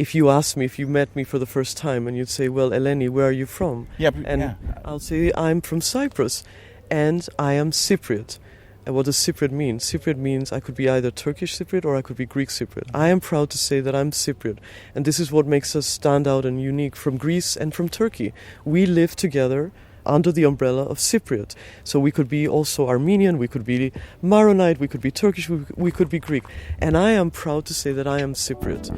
if you asked me, if you met me for the first time and you'd say, well, Eleni, where are you from? I'll say, I'm from Cyprus and I am Cypriot. And what does Cypriot mean? Cypriot means I could be either Turkish Cypriot or I could be Greek Cypriot. I am proud to say that I'm Cypriot. And this is what makes us stand out and unique from Greece and from Turkey. We live together under the umbrella of Cypriot. So we could be also Armenian, we could be Maronite, we could be Turkish, we could be Greek. And I am proud to say that I am Cypriot.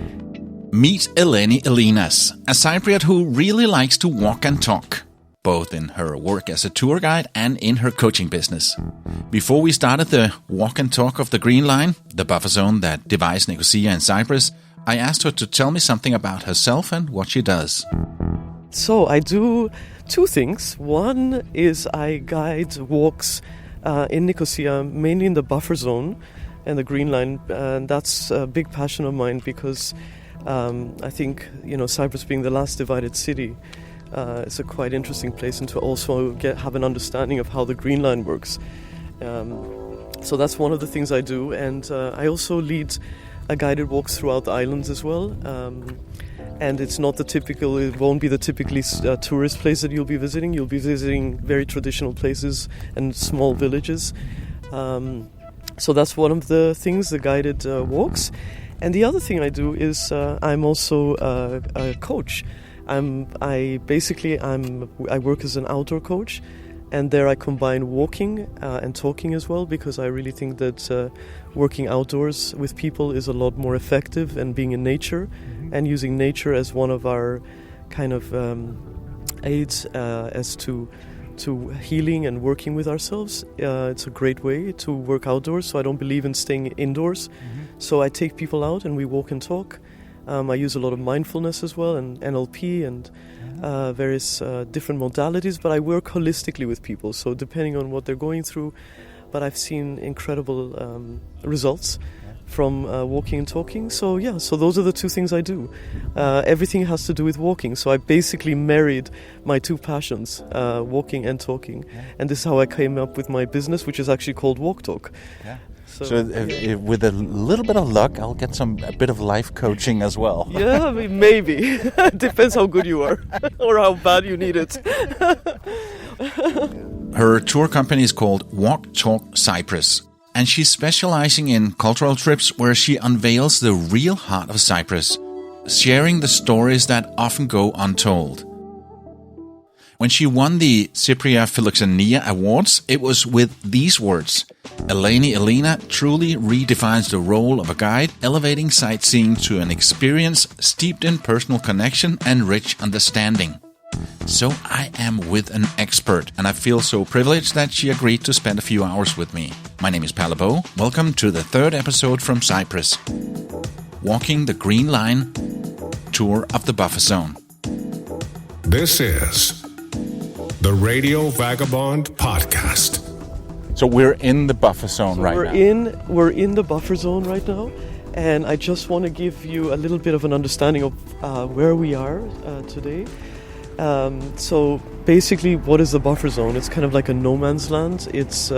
Meet Eleni Ellinas, a Cypriot who really likes to walk and talk, both in her work as a tour guide and in her coaching business. Before we started the walk and talk of the Green Line, the buffer zone that divides Nicosia and Cyprus, I asked her to tell me something about herself and what she does. So I do two things. One is I guide walks in Nicosia, mainly in the buffer zone and the Green Line, and that's a big passion of mine because I think, Cyprus being the last divided city, it's a quite interesting place, and to also have an understanding of how the Green Line works. So that's one of the things I do, and I also lead guided walks throughout the islands as well. And it's not it won't be the typically tourist place that you'll be visiting. You'll be visiting very traditional places and small villages. So that's one of the things, the guided walks. And the other thing I do is I'm also a coach. I work as an outdoor coach, and there I combine walking and talking as well, because I really think that working outdoors with people is a lot more effective, and being in nature and using nature as one of our kind of aids as to healing and working with ourselves. It's a great way to work outdoors, so I don't believe in staying indoors. So I take people out and we walk and talk. I use a lot of mindfulness as well, and NLP and various different modalities, but I work holistically with people, so depending on what they're going through. But I've seen incredible results from walking and talking. So those are the two things I do. Everything has to do with walking, so I basically married my two passions, walking and talking. And this is how I came up with my business, which is actually called Walk Talk. So if with a little bit of luck, I'll get a bit of life coaching as well. Yeah, maybe. Depends how good you are or how bad you need it. Her tour company is called Walk Talk Cyprus, and she's specializing in cultural trips where she unveils the real heart of Cyprus, sharing the stories that often go untold. When she won the Cypriot Philoxenia Awards, it was with these words: Eleni Ellinas truly redefines the role of a guide, elevating sightseeing to an experience steeped in personal connection and rich understanding. So I am with an expert, and I feel so privileged that she agreed to spend a few hours with me. My name is Palabo. Welcome to the third episode from Cyprus. Walking the Green Line, tour of the buffer zone. This is the Radio Vagabond Podcast. So we're in the buffer zone now. We're in the buffer zone right now, and I just want to give you a little bit of an understanding of where we are today. So basically, what is the buffer zone? It's kind of like a no man's land. It's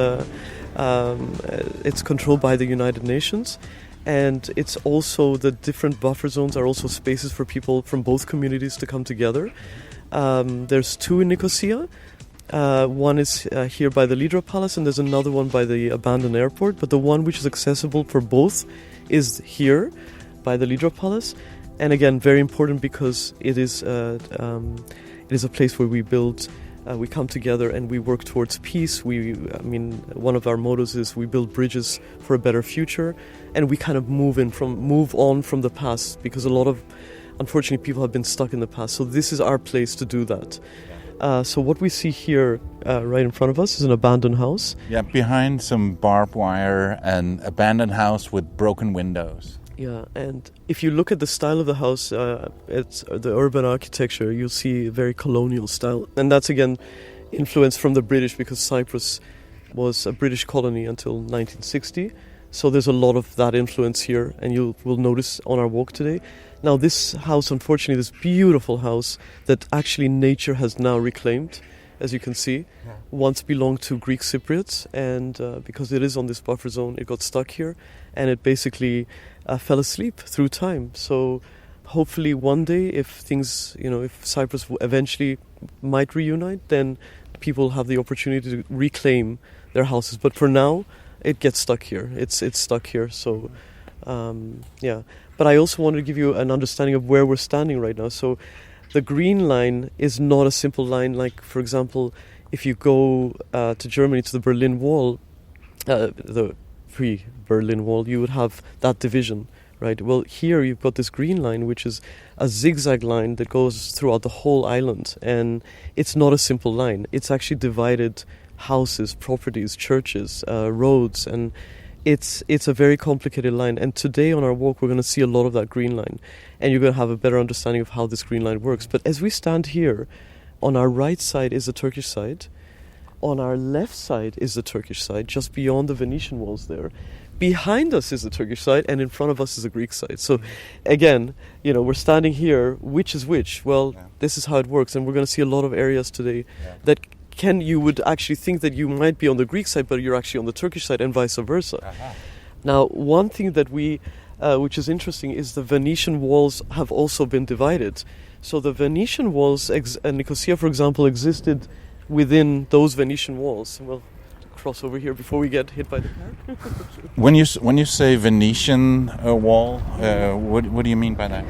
controlled by the United Nations, and it's also, the different buffer zones are also spaces for people from both communities to come together. There's two in Nicosia. One is here by the Lidra Palace, and there's another one by the abandoned airport. But the one which is accessible for both is here by the Lidra Palace. And again, very important because it is a place where we build, we come together and we work towards peace. One of our mottos is we build bridges for a better future, and we kind of move on from the past, because a lot of, unfortunately, people have been stuck in the past. So this is our place to do that. So what we see here right in front of us is an abandoned house. Yeah, behind some barbed wire, an abandoned house with broken windows. Yeah, and if you look at the style of the house, it's the urban architecture, you'll see a very colonial style. And that's, again, influenced from the British, because Cyprus was a British colony until 1960. So there's a lot of that influence here, and will notice on our walk today. Now, this house, unfortunately, this beautiful house that actually nature has now reclaimed, as you can see, once belonged to Greek Cypriots, and because it is on this buffer zone, it got stuck here, and it basically fell asleep through time. So hopefully one day, if things, if Cyprus eventually might reunite, then people have the opportunity to reclaim their houses. But for now, it gets stuck here. It's stuck here. So, yeah. But I also wanted to give you an understanding of where we're standing right now. So the green line is not a simple line. Like, for example, if you go to Germany, to the Berlin Wall, the pre-Berlin Wall, you would have that division, right? Well, here you've got this green line, which is a zigzag line that goes throughout the whole island. And it's not a simple line. It's actually divided houses, properties, churches, roads, and it's a very complicated line. And today on our walk, we're going to see a lot of that green line, and you're going to have a better understanding of how this green line works. But as we stand here, on our right side is the Turkish side. On our left side is the Turkish side, just beyond the Venetian walls there. Behind us is the Turkish side, and in front of us is the Greek side. So, again, we're standing here. Which is which? Well, this is how it works, and we're going to see a lot of areas today that you would actually think that you might be on the Greek side, but you're actually on the Turkish side, and vice versa. Uh-huh. Now, one thing that which is interesting, is the Venetian walls have also been divided. So the Venetian walls, Nicosia, for example, existed within those Venetian walls. We'll cross over here before we get hit by the car. When you say Venetian wall, what do you mean by that?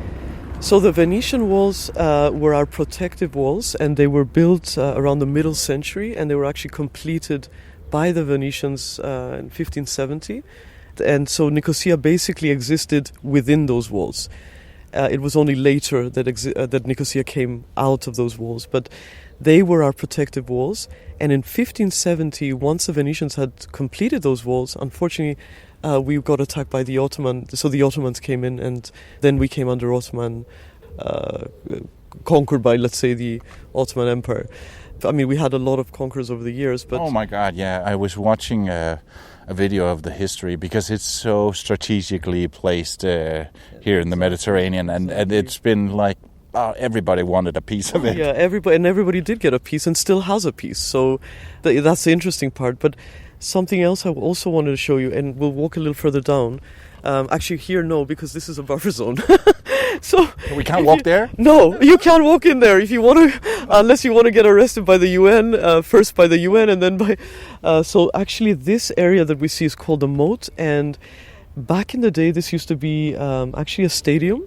So the Venetian walls were our protective walls, and they were built around the middle century, and they were actually completed by the Venetians in 1570. And so Nicosia basically existed within those walls. It was only later that Nicosia came out of those walls, but they were our protective walls. And in 1570, once the Venetians had completed those walls, unfortunately, we got attacked by the Ottomans. So the Ottomans came in, and then we came under Ottoman, conquered by, let's say, the Ottoman Empire. I mean, we had a lot of conquerors over the years, but... Oh my God, yeah. I was watching a video of the history, because it's so strategically placed here in the Mediterranean, and it's been like, everybody wanted a piece of it. Yeah, everybody did get a piece, and still has a piece. So that's the interesting part. But something else I also wanted to show you, and we'll walk a little further down. Actually, here, no, because this is a buffer zone. So we can't walk there? No, you can't walk in there if you want to, unless you want to get arrested by the UN, first by the UN and then by... so actually this area that we see is called the moat, and back in the day this used to be actually a stadium.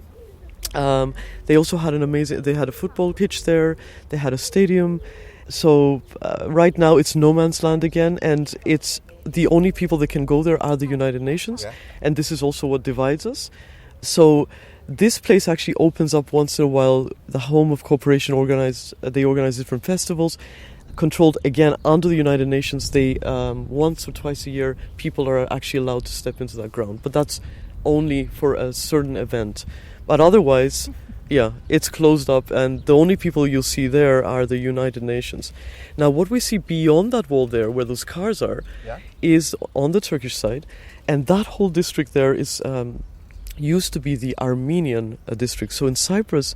They also had they had a football pitch there, they had a stadium. So right now it's no man's land again, and it's the only people that can go there are the United Nations, and this is also what divides us. So this place actually opens up once in a while, the home of cooperation. They organize different festivals, controlled again under the United Nations. They once or twice a year, people are actually allowed to step into that ground, but that's only for a certain event. But otherwise, it's closed up, and the only people you'll see there are the United Nations. Now, what we see beyond that wall there, where those cars are, is on the Turkish side, and that whole district there is used to be the Armenian district. So in Cyprus,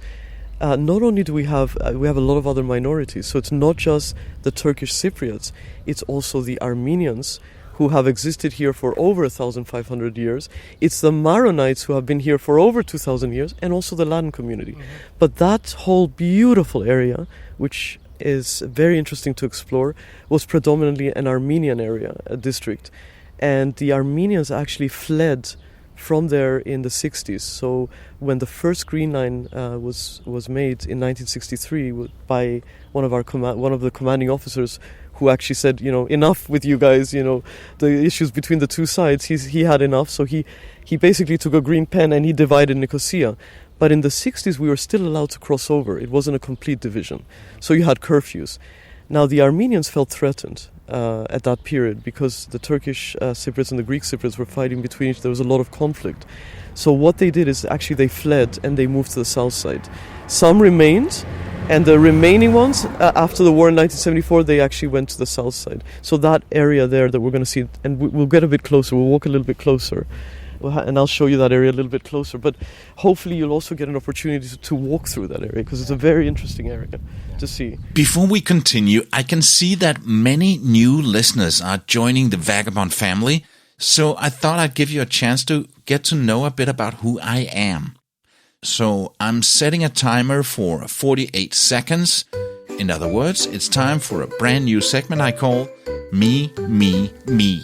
not only do we have a lot of other minorities, so it's not just the Turkish Cypriots, it's also the Armenians, who have existed here for over 1,500 years. It's the Maronites, who have been here for over 2,000 years, and also the Latin community. Mm-hmm. But that whole beautiful area, which is very interesting to explore, was predominantly an Armenian area, a district. And the Armenians actually fled from there in the 60s. So when the first Green Line was made in 1963 by one of the commanding officers, who actually said, enough with you guys, the issues between the two sides, he had enough. So he basically took a green pen and he divided Nicosia. But in the 60s, we were still allowed to cross over. It wasn't a complete division. So you had curfews. Now, the Armenians felt threatened at that period, because the Turkish Cypriots and the Greek Cypriots were fighting between each other. There was a lot of conflict. So what they did is actually they fled and they moved to the south side. Some remained, and the remaining ones, after the war in 1974, they actually went to the south side. So that area there that we're going to see, and we'll get a bit closer, we'll walk a little bit closer, and I'll show you that area a little bit closer. But hopefully you'll also get an opportunity to walk through that area, because it's a very interesting area to see. Before we continue, I can see that many new listeners are joining the Vagabond family, so I thought I'd give you a chance to get to know a bit about who I am. So I'm setting a timer for 48 seconds. In other words, it's time for a brand new segment I call Me, Me, Me.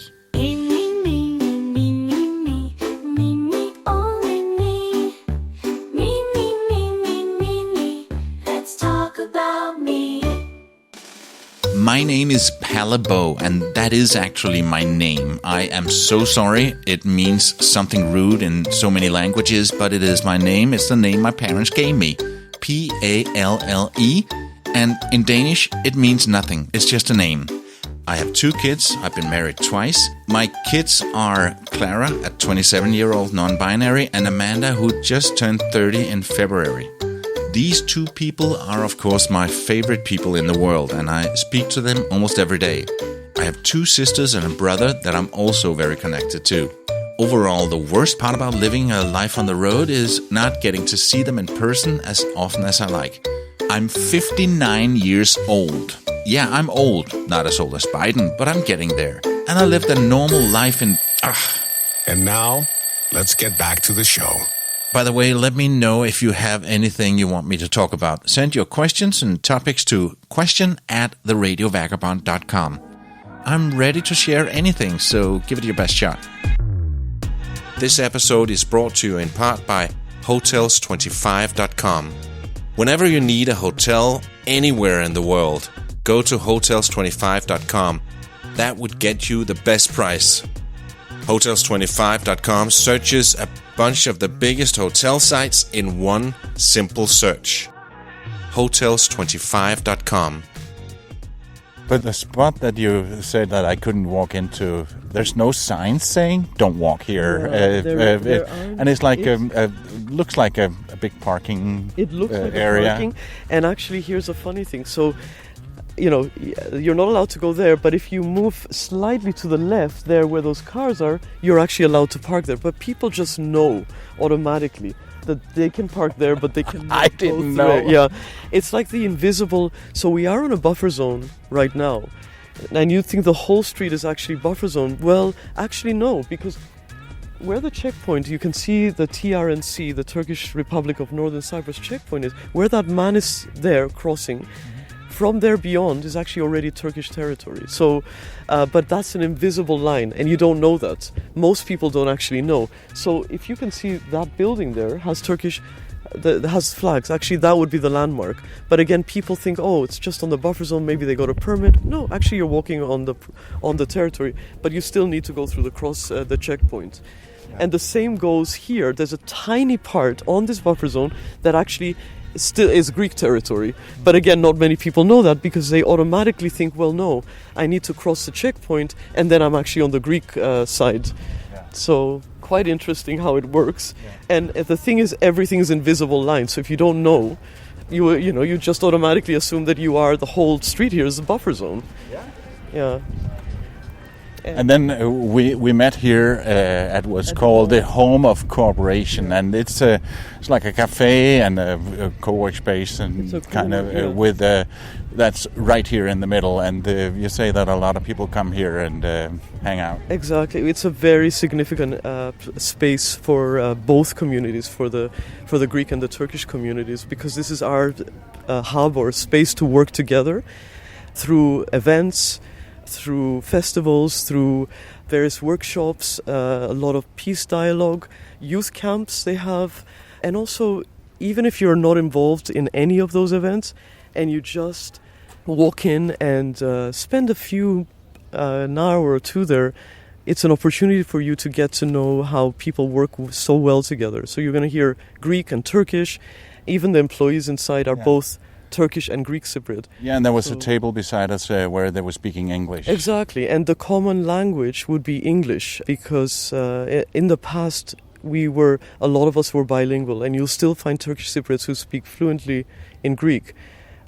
My name is Palabo, and that is actually my name. I am so sorry. It means something rude in so many languages, but it is my name. It's the name my parents gave me. P-A-L-L-E. And in Danish, it means nothing. It's just a name. I have 2 kids. I've been married twice. My kids are Clara, a 27-year-old non-binary, and Amanda, who just turned 30 in February. These 2 people are, of course, my favorite people in the world, and I speak to them almost every day. I have 2 sisters and a brother that I'm also very connected to. Overall, the worst part about living a life on the road is not getting to see them in person as often as I like. I'm 59 years old. Yeah, I'm old. Not as old as Biden, but I'm getting there. And I lived a normal life in... And now, let's get back to the show. By the way, let me know if you have anything you want me to talk about. Send your questions and topics to question@theradiovagabond.com. I'm ready to share anything, so give it your best shot. This episode is brought to you in part by Hotels25.com. Whenever you need a hotel anywhere in the world, go to Hotels25.com. That would get you the best price. Hotels25.com searches a bunch of the biggest hotel sites in one simple search. Hotels25.com. But the spot that you said that I couldn't walk into, there's no signs saying "Don't walk here," and it's like looks like a big parking It looks like area. a parking, and actually, here's a funny thing. So, you're not allowed to go there, but if you move slightly to the left, there where those cars are, you're actually allowed to park there. But people just know automatically that they can park there, but they can. I didn't know. Yeah, it's like the invisible. So we are on a buffer zone right now, and you think the whole street is actually buffer zone. Well, actually no, because where the checkpoint, you can see the TRNC, the Turkish Republic of Northern Cyprus checkpoint is, where that man is there crossing. From there beyond is actually already Turkish territory. So, but that's an invisible line, and you don't know that. Most people don't actually know. So, if you can see that building there has has flags. Actually, that would be the landmark. But again, people think, oh, it's just on the buffer zone. Maybe they got a permit. No, actually, you're walking on the territory, but you still need to go through the checkpoint. Yeah. And the same goes here. There's a tiny part on this buffer zone that actually still is Greek territory. But again, not many people know that because they automatically think, well, no, I need to cross the checkpoint and then I'm actually on the Greek side. Yeah. So quite interesting how it works. Yeah. And the thing is, everything is invisible lines. So if you don't know, you just automatically assume that you are, the whole street here is a buffer zone. Yeah. Yeah. And then we met here at what's called the Home of Cooperation, and it's like a cafe and a co-work space, and so cool, with that's right here in the middle. And you say that a lot of people come here and hang out. Exactly, it's a very significant space for both communities, for the Greek and the Turkish communities, because this is our hub or space to work together through events, through festivals, through various workshops, a lot of peace dialogue, youth camps they have, and also even if you're not involved in any of those events and you just walk in and spend an hour or two there, it's an opportunity for you to get to know how people work so well together. So you're going to hear Greek and Turkish. Even the employees inside are both Turkish and Greek Cypriot. Yeah, and there was a table beside us where they were speaking English. Exactly, and the common language would be English, because in the past a lot of us were bilingual, and you'll still find Turkish Cypriots who speak fluently in Greek.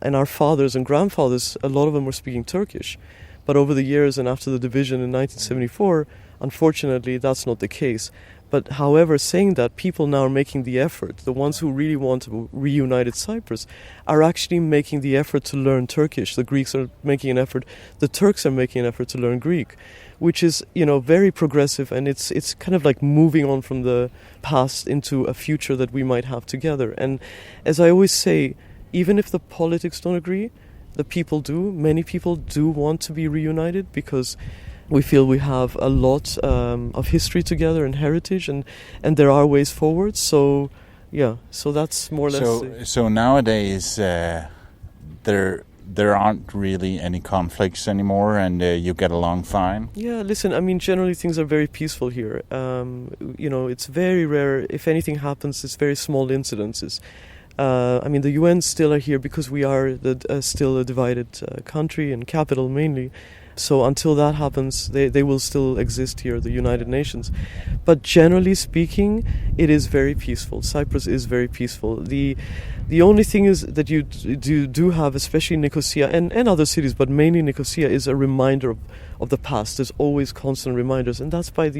And our fathers and grandfathers, a lot of them were speaking Turkish. But over the years and after the division in 1974, unfortunately, that's not the case. But however, saying that, people now are making the effort. The ones who really want a reunited Cyprus are actually making the effort to learn Turkish. The Greeks are making an effort. The Turks are making an effort to learn Greek, which is, very progressive, and it's kind of like moving on from the past into a future that we might have together. And as I always say, even if the politics don't agree, the people do. Many people do want to be reunited because we feel we have a lot of history together and heritage, and there are ways forward. So, so that's more or less. So nowadays, there aren't really any conflicts anymore, and you get along fine. Yeah, listen, I mean, generally things are very peaceful here. It's very rare. If anything happens, it's very small incidences. The UN still are here because we are still a divided country and capital mainly. So until that happens, they will still exist here, the United Nations. But generally speaking, it is very peaceful. Cyprus is very peaceful. The only thing is that you do have, especially Nicosia and other cities, but mainly Nicosia, is a reminder of the past. There's always constant reminders. And that's by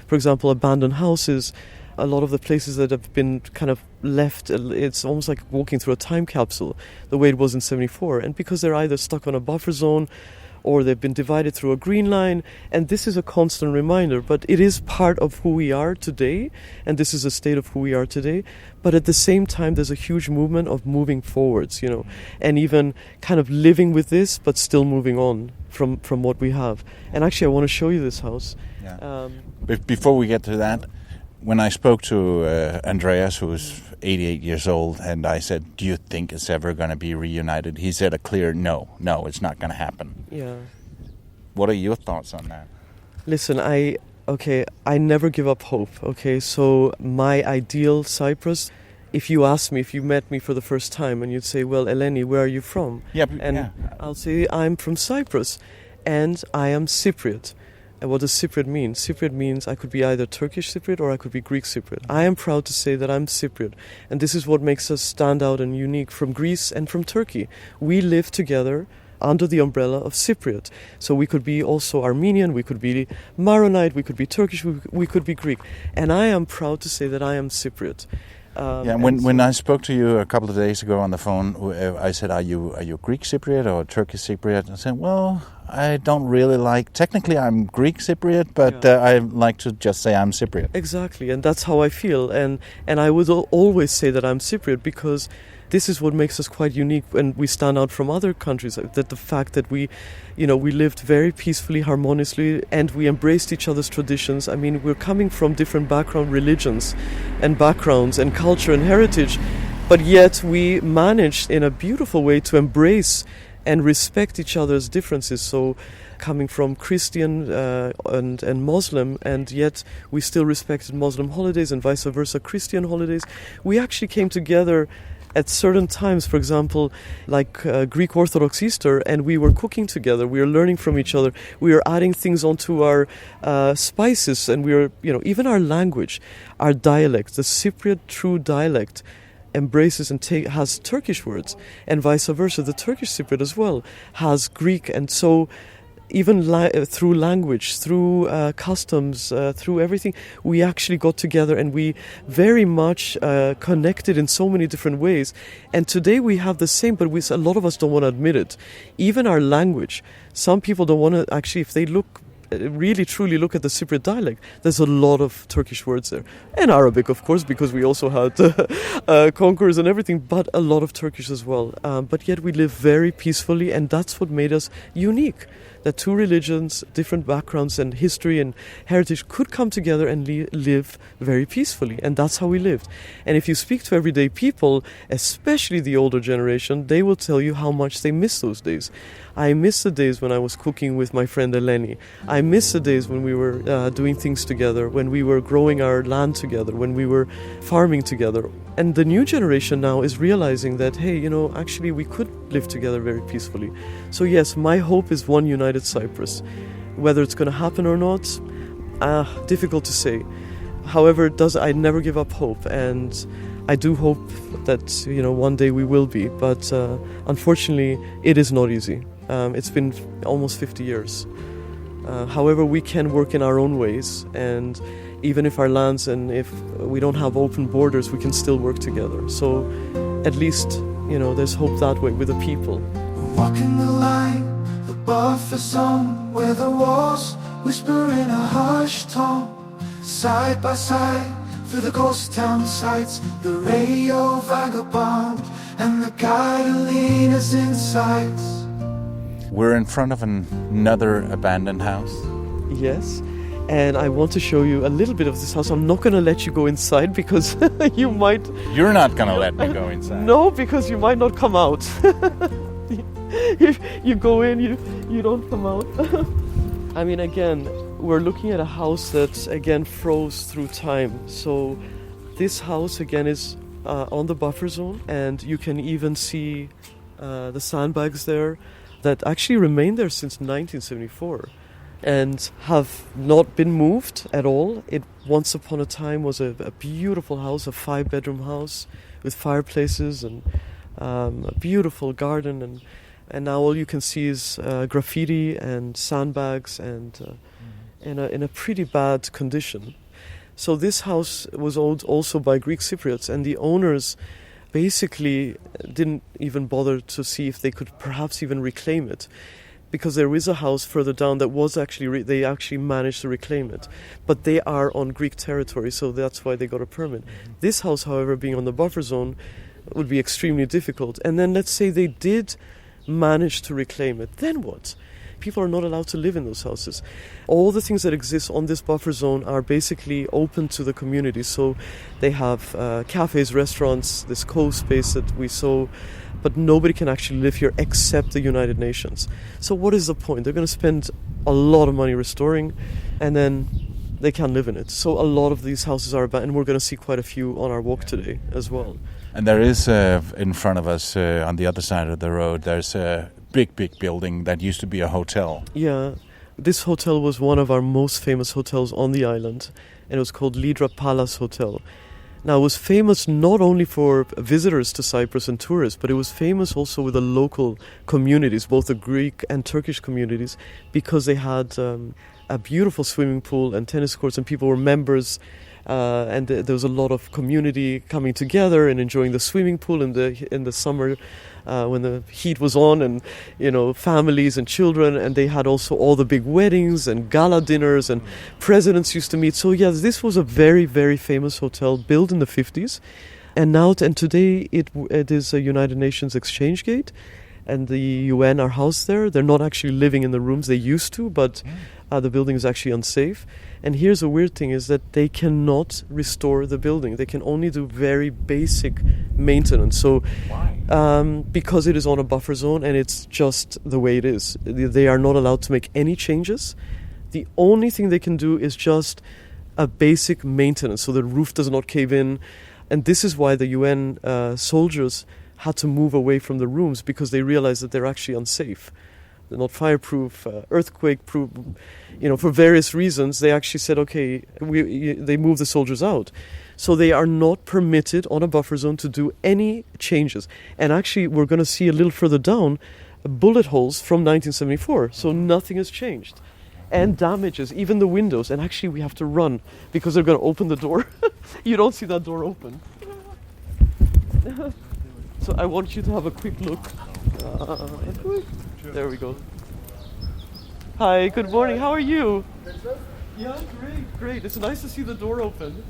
for example, abandoned houses. A lot of the places that have been kind of left, it's almost like walking through a time capsule, the way it was in 1974. And because they're either stuck on a buffer zone or they've been divided through a green line, and this is a constant reminder, but it is part of who we are today, and this is a state of who we are today. But at the same time, there's a huge movement of moving forwards, and even kind of living with this, but still moving on from what we have. And actually, I want to show you this house. Yeah. Before we get to that, when I spoke to Andreas, who's 88 years old, and I said, do you think it's ever going to be reunited? He said a clear no, it's not going to happen. Yeah. What are your thoughts on that? Listen, I never give up hope, okay? So my ideal Cyprus, if you met me for the first time and you'd say, well, Eleni, where are you from? I'll say, I'm from Cyprus and I am Cypriot. And what does Cypriot mean? Cypriot means I could be either Turkish Cypriot or I could be Greek Cypriot. I am proud to say that I'm Cypriot. And this is what makes us stand out and unique from Greece and from Turkey. We live together under the umbrella of Cypriot. So we could be also Armenian, we could be Maronite, we could be Turkish, we could be Greek. And I am proud to say that I am Cypriot. When I spoke to you a couple of days ago on the phone, I said, are you Greek Cypriot or Turkish Cypriot? I said, well, I don't really like, technically I'm Greek Cypriot, but I like to just say I'm Cypriot. Exactly, and that's how I feel. And I would always say that I'm Cypriot because this is what makes us quite unique and we stand out from other countries. That the fact that we lived very peacefully, harmoniously, and we embraced each other's traditions. I mean, we're coming from different religions and backgrounds and culture and heritage, but yet we managed in a beautiful way to embrace and respect each other's differences. So coming from Christian and Muslim, and yet we still respected Muslim holidays and vice versa, Christian holidays. We actually came together at certain times, for example, like Greek Orthodox Easter, and we were cooking together, we were learning from each other, we were adding things onto our spices, and we were, even our language, our dialect, the Cypriot true dialect, embraces and has Turkish words, and vice versa. The Turkish Cypriot as well has Greek, and so even through language, through customs, through everything, we actually got together and we very much connected in so many different ways. And today we have the same, but a lot of us don't want to admit it. Even our language, some people don't want to actually, if they really truly look at the Cypriot dialect, there's a lot of Turkish words there, and Arabic of course, because we also had conquerors and everything, but a lot of Turkish as well, but yet we live very peacefully, and that's what made us unique, that two religions, different backgrounds and history and heritage could come together and live very peacefully, and that's how we lived. And if you speak to everyday people, especially the older generation, they will tell you how much they miss those days. I miss the days when I was cooking with my friend Eleni. I miss the days when we were doing things together, when we were growing our land together, when we were farming together. And the new generation now is realizing that, hey, actually we could live together very peacefully. So yes, my hope is one united Cyprus. Whether it's going to happen or not, difficult to say. However, I never give up hope, and I do hope that one day we will be. But unfortunately, it is not easy. It's been almost 50 years. However, we can work in our own ways, and even if our lands and if we don't have open borders, we can still work together. So at least, there's hope that way with the people. Walking the line, the buffer zone, where the walls whisper in a hushed tone. Side by side, through the ghost town sites, the radio vagabond and the guide Eleni's insights. We're in front of another abandoned house. Yes, and I want to show you a little bit of this house. I'm not going to let you go inside because you might... You're not going to let me go inside. No, because you might not come out. If you go in, you don't come out. I mean, again, we're looking at a house that, again, froze through time. So this house, again, is on the buffer zone, and you can even see the sandbags there that actually remained there since 1974 and have not been moved at all. It once upon a time was a beautiful house, a 5-bedroom house with fireplaces and a beautiful garden, and now all you can see is graffiti and sandbags and in a pretty bad condition. So this house was owned also by Greek Cypriots, and the owners basically didn't even bother to see if they could perhaps even reclaim it, because there is a house further down that was actually they actually managed to reclaim it, but they are on Greek territory, so that's why they got a permit. This house, however, being on the buffer zone, would be extremely difficult. And then let's say they did manage to reclaim it, then what? People are not allowed to live in those houses. All the things that exist on this buffer zone are basically open to the community. So they have cafes, restaurants, this co-space that we saw, but nobody can actually live here except the United Nations. So what is the point? They're going to spend a lot of money restoring, and then they can't live in it. So a lot of these houses are abandoned, and we're going to see quite a few on our walk today as well. And there is in front of us, on the other side of the road, there's a big building that used to be a hotel. Yeah, this hotel was one of our most famous hotels on the island, and it was called Lydra Palace Hotel. Now, it was famous not only for visitors to Cyprus and tourists, but it was famous also with the local communities, both the Greek and Turkish communities, because they had a beautiful swimming pool and tennis courts, and people were members. And there was a lot of community coming together and enjoying the swimming pool in the summer when the heat was on, and families and children, and they had also all the big weddings and gala dinners, and presidents used to meet. So yes, this was a very, very famous hotel built in the 50s, and today it is a United Nations exchange gate, and the UN are housed there. They're not actually living in the rooms they used to, but the building is actually unsafe. And here's a weird thing, is that they cannot restore the building. They can only do very basic maintenance. So, why? Because it is on a buffer zone and it's just the way it is. They are not allowed to make any changes. The only thing they can do is just a basic maintenance, so the roof does not cave in. And this is why the UN soldiers had to move away from the rooms, because they realized that they're actually unsafe. They're not fireproof, earthquake-proof, for various reasons. They actually said, okay, they moved the soldiers out. So they are not permitted on a buffer zone to do any changes. And actually, we're going to see a little further down bullet holes from 1974. So nothing has changed. And damages, even the windows. And actually, we have to run because they're going to open the door. You don't see that door open. So I want you to have a quick look. There we go. Hi, good morning. How are you? Yeah, great. It's nice to see the door open.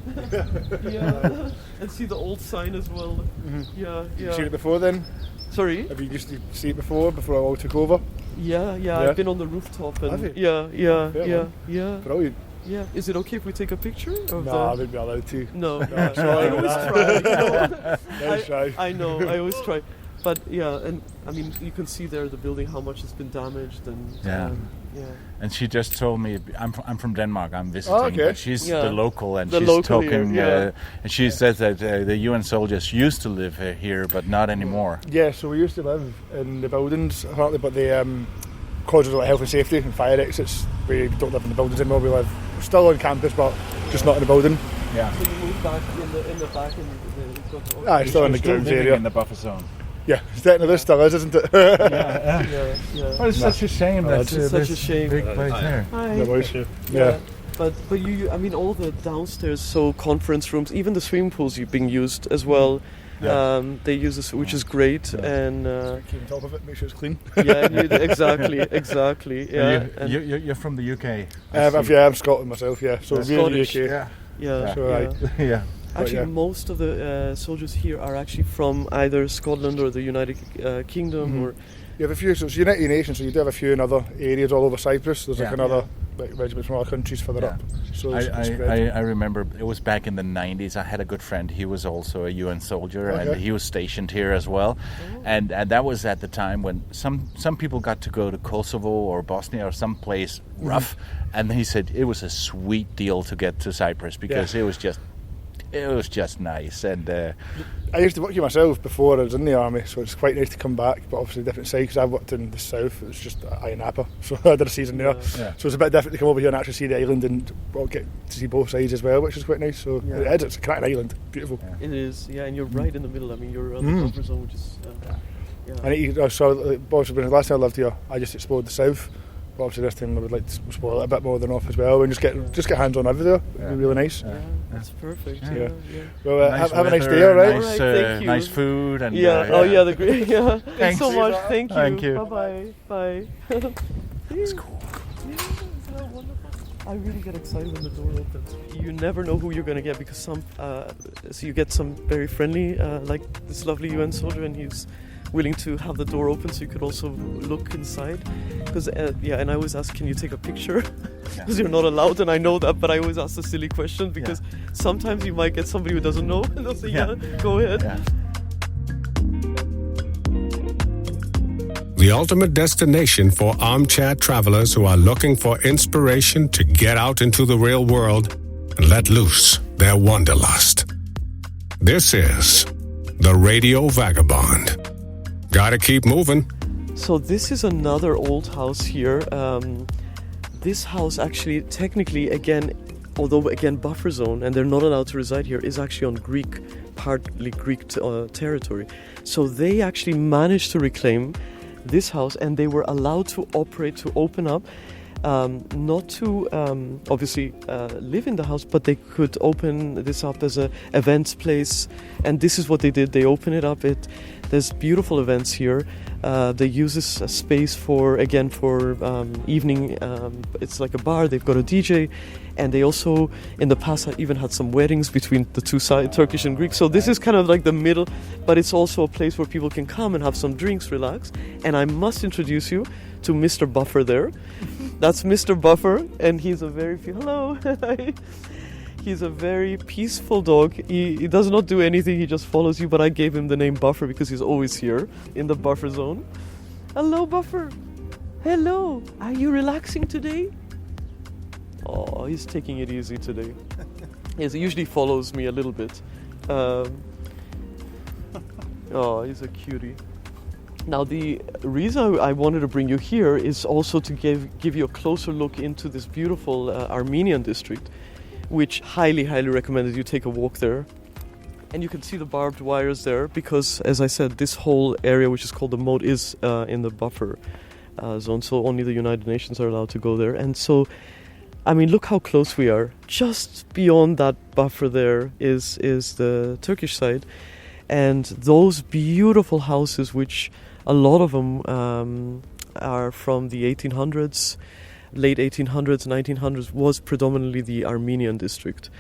Yeah, and see the old sign as well. Mm-hmm. Yeah. Did you see it before then? Sorry? Have you used to see it before I all took over? Yeah. I've been on the rooftop. And have you? Yeah. Brilliant. Yeah. Is it okay if we take a picture? No, I wouldn't be allowed to. No. I always try. I know. I always try. But yeah, and I mean, you can see there the building, how much has been damaged, and yeah. And she just told me, I'm from Denmark. I'm visiting, but she's the local, and she's talking. Here, and she says that the UN soldiers used to live here, but not anymore. Yeah, so we used to live in the buildings, apparently, but the causes of health and safety and fire exits, we don't live in the buildings anymore. We're still on campus, but just not in the building. Yeah. So you moved back in the back, and still in the grounds area, in the buffer zone. Yeah, this still is, isn't it? Yeah. Well, it's such a shame. It's such a shame. Big place there. Hi. No worries. Yeah. But you, I mean, all the downstairs, so conference rooms, even the swimming pools are being used as well. Yeah. They use this, which is great, and Keep on top of it, make sure it's clean. yeah, exactly. Yeah, And you're from the UK. I'm Scotland myself. Yeah, so really Scottish. UK. yeah. So, right. Yeah. Actually, yeah. most of the soldiers here are actually from either Scotland or the United Kingdom, or You have a few, so it's United Nations, so you do have a few in other areas all over Cyprus. There's like Yeah. another regiments from other countries further Yeah. up. So it's spread. I remember it was back in the 90s. I had a good friend. He was also a UN soldier, and Okay. he was stationed here as well. And that was at the time when some people got to go to Kosovo or Bosnia or some place rough, and he said it was a sweet deal to get to Cyprus because it was just nice. And I used to work here myself before I was in the army, so it's quite nice to come back, but obviously a different side, because I worked in the south. It was just Ayia Napa, so I did a season there. Yeah. So it's a bit different to come over here and actually see the island and get to see both sides as well, which is quite nice. So it's a cracking island, beautiful. it is. Yeah, and you're right in the middle. I mean, you're on the buffer zone, which is. I saw, obviously, when the last time I lived here, I just explored the south. But obviously, this time I would like to explore it a bit more than off as well, and just get hands on everywhere. It'd be really nice. Yeah, that's perfect. Yeah. Yeah. Well, nice have a nice weather, day, all right? Nice, Alright, thank you. nice food, and Yeah. Oh yeah, the great. Yeah. Thanks Thanks. so much. Thank you. Thank you. Bye bye. Bye. It's cool. Yeah, isn't that wonderful? I really get excited when the door opens. You never know who you're gonna get, because so you get some very friendly, like this lovely UN soldier, and he's willing to have the door open so you could also look inside. Because and I always ask, can you take a picture? Because you're not allowed, and I know that, but I always ask the silly question, because sometimes you might get somebody who doesn't know, and they'll say, go ahead. Yeah. The ultimate destination for armchair travelers who are looking for inspiration to get out into the real world and let loose their wanderlust. This is the Radio Vagabond. Gotta keep moving. So this is another old house here. This house actually, technically, although buffer zone, and they're not allowed to reside here, is actually on partly Greek territory. So they actually managed to reclaim this house, and they were allowed to open up, not to obviously live in the house, but they could open this up as a events place. And this is what they did. They open it up. There's beautiful events here. They use this space for evening. It's like a bar. They've got a DJ, and they also in the past even had some weddings between the two sides, Turkish and Greek. So this is kind of like the middle, but it's also a place where people can come and have some drinks, relax. And I must introduce you to Mr. Buffer there. That's Mr. Buffer, and he's a very hello. He's a very peaceful dog. He does not do anything, he just follows you, but I gave him the name Buffer because he's always here in the buffer zone. Hello, Buffer. Hello. Are you relaxing today? Oh, he's taking it easy today. Yes, he usually follows me a little bit. Oh, he's a cutie. Now, the reason I wanted to bring you here is also to give you a closer look into this beautiful Armenian district, which highly recommend that you take a walk there. And you can see the barbed wires there because, as I said, this whole area, which is called the moat, is in the buffer zone, so only the United Nations are allowed to go there. And so, I mean, look how close we are. Just beyond that buffer there is the Turkish side. And those beautiful houses, which a lot of them are from the 1800s, late 1800s, 1900s, was predominantly the Armenian district.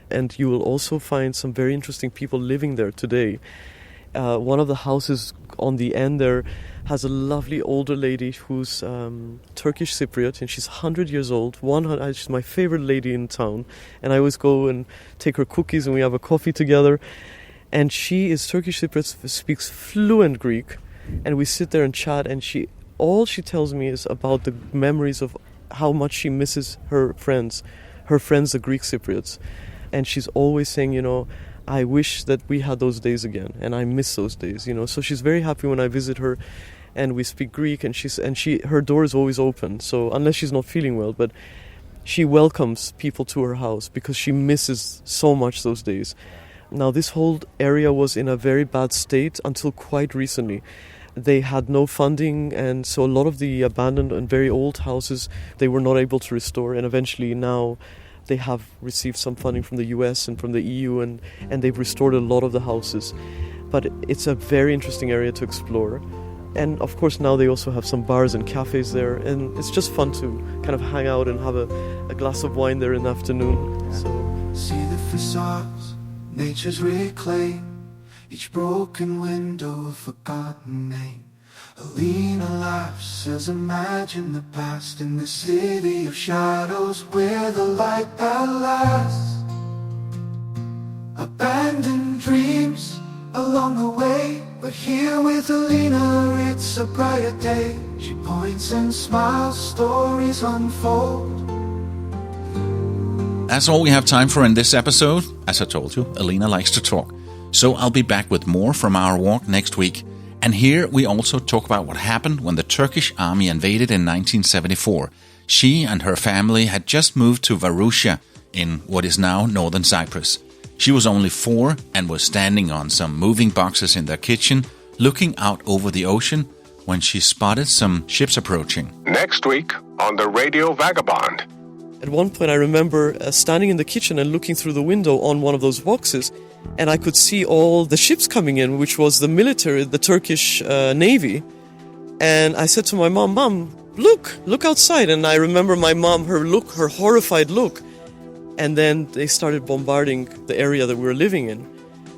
And you will also find some very interesting people living there today. One of the houses on the end there has a lovely older lady who's Turkish Cypriot, and she's 100 years old. She's my favorite lady in town. And I always go and take her cookies and we have a coffee together. And she is Turkish Cypriot, speaks fluent Greek. And we sit there and chat, and all she tells me is about the memories of how much she misses her friends, the Greek Cypriots. And she's always saying, I wish that we had those days again, and I miss those days, So she's very happy when I visit her, and we speak Greek, and her door is always open. So unless she's not feeling well, but she welcomes people to her house because she misses so much those days. Now, this whole area was in a very bad state until quite recently. They had no funding, and so a lot of the abandoned and very old houses they were not able to restore. And eventually now they have received some funding from the US and from the EU, and they've restored a lot of the houses. But it's a very interesting area to explore. And of course now they also have some bars and cafes there, and it's just fun to kind of hang out and have a glass of wine there in the afternoon. So. See the facades, nature's reclaim, each broken window a forgotten name. Elena laughs, says imagine the past in the city of shadows where the light that lasts. Abandoned dreams along the way, but here with Elena it's a brighter day. She points and smiles, stories unfold. That's all we have time for in this episode. As I told you, Elena likes to talk. So I'll be back with more from our walk next week. And here we also talk about what happened when the Turkish army invaded in 1974. She and her family had just moved to Varosha in what is now northern Cyprus. She was only 4 and was standing on some moving boxes in their kitchen, looking out over the ocean when she spotted some ships approaching. Next week on the Radio Vagabond. At one point I remember standing in the kitchen and looking through the window on one of those boxes, and I could see all the ships coming in, which was the military, the Turkish Navy. And I said to my mom, "Mom, look outside." And I remember my mom, her horrified look. And then they started bombarding the area that we were living in.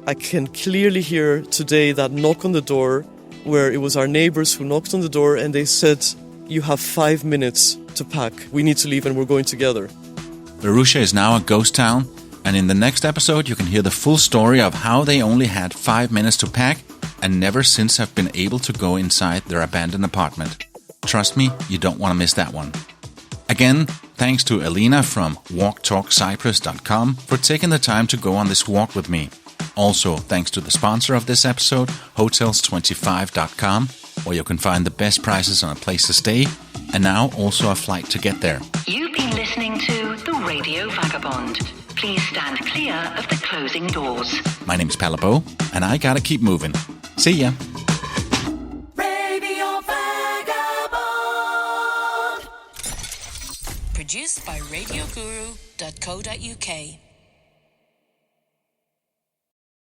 I can clearly hear today that knock on the door, where it was our neighbors who knocked on the door and they said, "You have 5 minutes to pack. We need to leave and we're going together." Varosha is now a ghost town, and in the next episode you can hear the full story of how they only had 5 minutes to pack and never since have been able to go inside their abandoned apartment. Trust me, you don't want to miss that one. Again, thanks to Elena from walktalkcyprus.com for taking the time to go on this walk with me. Also, thanks to the sponsor of this episode, hotels25.com, where you can find the best prices on a place to stay, and now also a flight to get there. You've been listening to The Radio Vagabond. Please stand clear of the closing doors. My name's Palabo, and I gotta keep moving. See ya. Radio Vagabond. Produced by RadioGuru.co.uk.